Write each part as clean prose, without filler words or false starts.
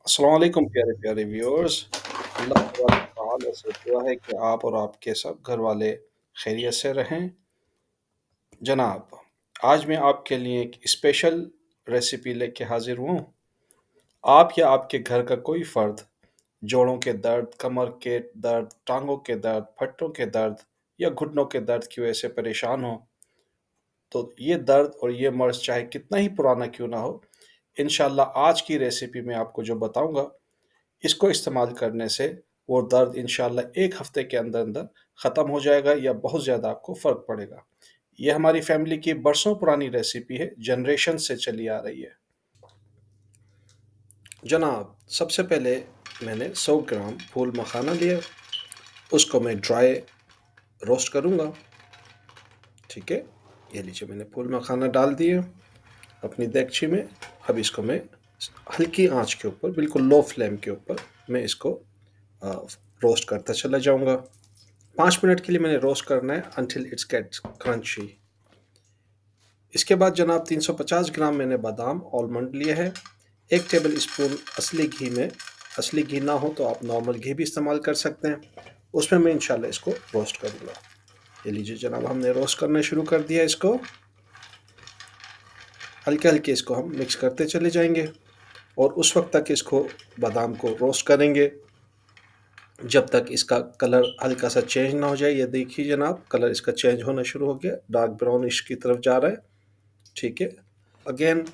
अस्सलाम वालेकुम प्यारे प्यारे व्यूअर्स। अल्लाह तबारक व तआला से दुआ है कि आप और आपके सब घर वाले खैरियत से रहें। जनाब, आज मैं आपके लिए एक स्पेशल रेसिपी लेके हाजिर हूँ। आप या आपके घर का कोई फ़र्द जोड़ों के दर्द, कमर के दर्द, टाँगों के दर्द, फट्टों के दर्द या घुटनों के दर्द की वजह से परेशान हो, तो ये दर्द और ये मर्ज़ चाहे कितना ही पुराना क्यों ना हो, इंशाअल्लाह आज की रेसिपी में आपको जो बताऊँगा, इसको इस्तेमाल करने से वो दर्द इंशाअल्लाह 1 हफ़्ते के अंदर-अंदर ख़त्म हो जाएगा या बहुत ज़्यादा आपको फ़र्क पड़ेगा। ये हमारी फ़ैमिली की बरसों पुरानी रेसिपी है, जनरेशन से चली आ रही है। जनाब, सबसे पहले मैंने 100 ग्राम फूल मखाना लिया, उसको मैं ड्राई रोस्ट करूँगा, ठीक है? ये लीजिए मैंने फूल मखाना डाल दिए अपनी देगची में। अब इसको मैं हल्की आँच के ऊपर, बिल्कुल लो फ्लेम के ऊपर मैं इसको अ, रोस्ट करता चला जाऊँगा। 5 मिनट के लिए मैंने रोस्ट करना है अंटिल इट्स गेट्स क्रंची। इसके बाद जनाब 350 ग्राम मैंने बादाम आलमंड लिए है। 1 टेबल स्पून असली घी में, असली घी ना हो तो आप नॉर्मल घी भी इस्तेमाल कर सकते हैं। उसमें मैं इंशाल्लाह इसको रोस्ट करूँगा। ये लीजिए जनाब हमने रोस्ट करना शुरू कर दिया इसको। हल्के-हल्के इसको हम मिक्स करते चले जाएँगे और उस वक़्त तक इसको बादाम को रोस्ट करेंगे जब तक इसका कलर हल्का-सा चेंज ना हो जाए। ये देखिए जनाब कलर इसका चेंज होना शुरू हो गया, डार्क ब्राउनिश की तरफ जा रहा है, ठीक है। अगेन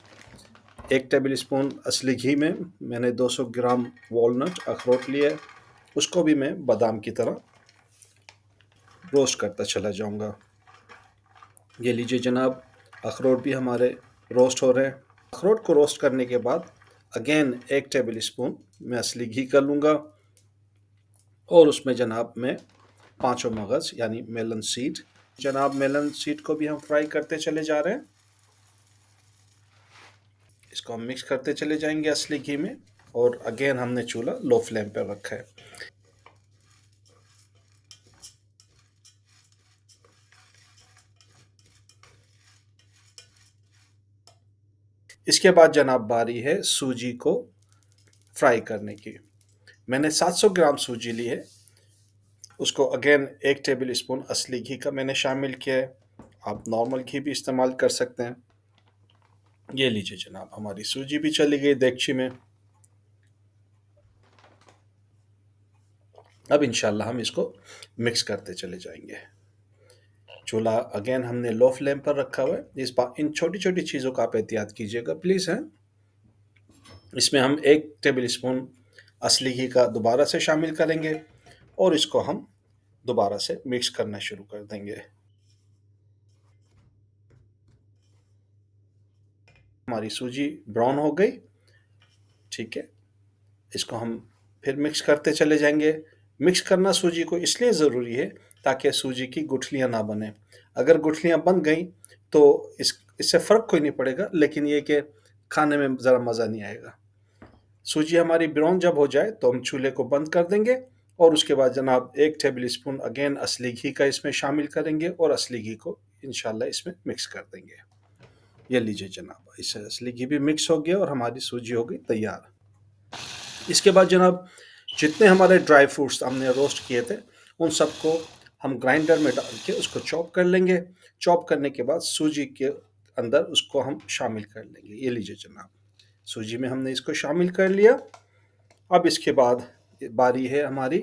1 टेबल स्पून असली घी में मैंने 200 ग्राम वॉलनट अखरोट लिया है, उसको भी मैं बादाम की तरह रोस्ट करता चला जाऊँगा। ये लीजिए जनाब अखरोट भी हमारे रोस्ट हो रहे हैं। अखरोट को रोस्ट करने के बाद अगेन 1 टेबल स्पून मैं असली घी कर लूँगा और उसमें जनाब मैं पाँचों मगज़ यानी मेलन सीड, जनाब मेलन सीड को भी हम फ्राई करते चले जा रहे हैं। इसको हम मिक्स करते चले जाएंगे असली घी में और अगेन हमने चूल्हा लो फ्लेम पर रखा है। इसके बाद जनाब बारी है सूजी को फ्राई करने की। मैंने 700 ग्राम सूजी ली है, उसको अगेन 1 टेबल स्पून असली घी का मैंने शामिल किया है। आप नॉर्मल घी भी इस्तेमाल कर सकते हैं। ये लीजिए जनाब हमारी सूजी भी चली गई देगची में। अब इंशाल्लाह हम इसको मिक्स करते चले जाएंगे। चूल्हा अगेन हमने लो फ्लेम पर रखा हुआ है। इस बार इन छोटी-छोटी चीज़ों का आप एहतियात कीजिएगा प्लीज़ हैं। इसमें हम 1 टेबल स्पून असली घी का दोबारा से शामिल करेंगे और इसको हम दोबारा से मिक्स करना शुरू कर देंगे। हमारी सूजी ब्राउन हो गई, ठीक है। इसको हम फिर मिक्स करते चले जाएँगे। मिक्स करना सूजी को इसलिए ज़रूरी है ताकि सूजी की गुठलियाँ ना बनें। अगर गुठलियाँ बन गईं तो इससे फ़र्क कोई नहीं पड़ेगा, लेकिन ये कि खाने में ज़रा मज़ा नहीं आएगा। सूजी हमारी ब्राउन जब हो जाए तो हम चूल्हे को बंद कर देंगे और उसके बाद जनाब 1 टेबल स्पून अगेन असली घी का इसमें शामिल करेंगे और असली घी को इंशाल्लाह इसमें मिक्स कर देंगे। ये लीजिए जनाब, इससे असली घी भी मिक्स हो गया और हमारी सूजी हो गई तैयार। इसके बाद जनाब जितने हमारे ड्राई फ्रूट्स हमने रोस्ट किए थे, उन सबको हम ग्राइंडर में डाल के उसको चॉप कर लेंगे। चॉप करने के बाद सूजी के अंदर उसको हम शामिल कर लेंगे। ये लीजिए जनाब, सूजी में हमने इसको शामिल कर लिया। अब इसके बाद बारी है हमारी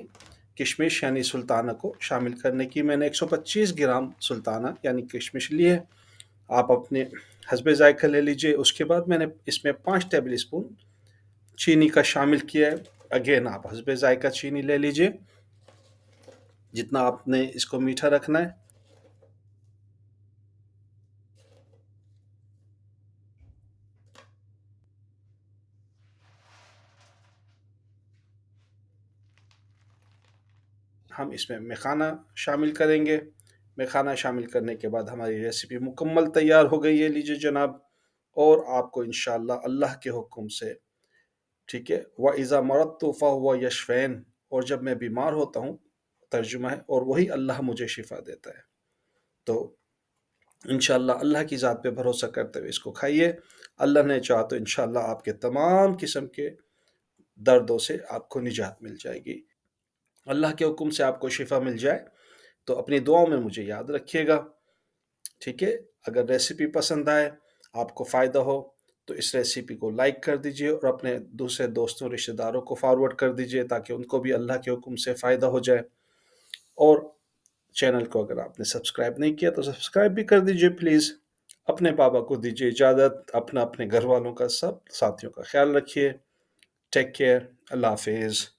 किशमिश यानी सुल्ताना को शामिल करने की। मैंने 125 ग्राम सुल्ताना यानी किशमिश ली है। आप अपने हस्बे ज़ायक़ा ले लीजिए। उसके बाद मैंने इसमें 5 टेबल स्पून चीनी का शामिल किया है। अगेन आप हस्बे ज़ायक़ा चीनी ले लीजिए, जितना आपने इसको मीठा रखना है। हम इसमें मखाना शामिल करेंगे। मखाना शामिल करने के बाद हमारी रेसिपी मुकम्मल तैयार हो गई है, लीजिए जनाब। और आपको इंशाअल्लाह अल्लाह के हुक्म से, ठीक है, व इज़ा मरदतु फ़हुव यशफ़ैन, और जब मैं बीमार होता हूँ, तर्जुमा है, और वही अल्लाह मुझे शिफ़ा देता है। तो इंशाअल्लाह अल्लाह की ज़ात पे भरोसा करते हुए इसको खाइए। अल्लाह ने चाहा तो इंशाअल्लाह आपके तमाम किस्म के दर्दों से आपको निजात मिल जाएगी। अल्लाह के हुक्म से आपको शिफ़ा मिल जाए, तो अपनी दुआओं में मुझे याद रखिएगा, ठीक है? अगर रेसिपी पसंद आए, आपको फ़ायदा हो, तो इस रेसिपी को लाइक कर दीजिए और अपने दूसरे दोस्तों, रिश्तेदारों को फ़ॉरवर्ड कर दीजिए ताकि उनको भी अल्लाह के हुक्म से फ़ायदा हो जाए। और चैनल को अगर आपने सब्सक्राइब नहीं किया, तो सब्सक्राइब भी कर दीजिए प्लीज़। अपने बाबा को दीजिए इजाज़त, अपना, अपने घरवालों का, सब साथियों का ख़्याल रखिए। टेक केयर, अल्लाह हाफ़िज़।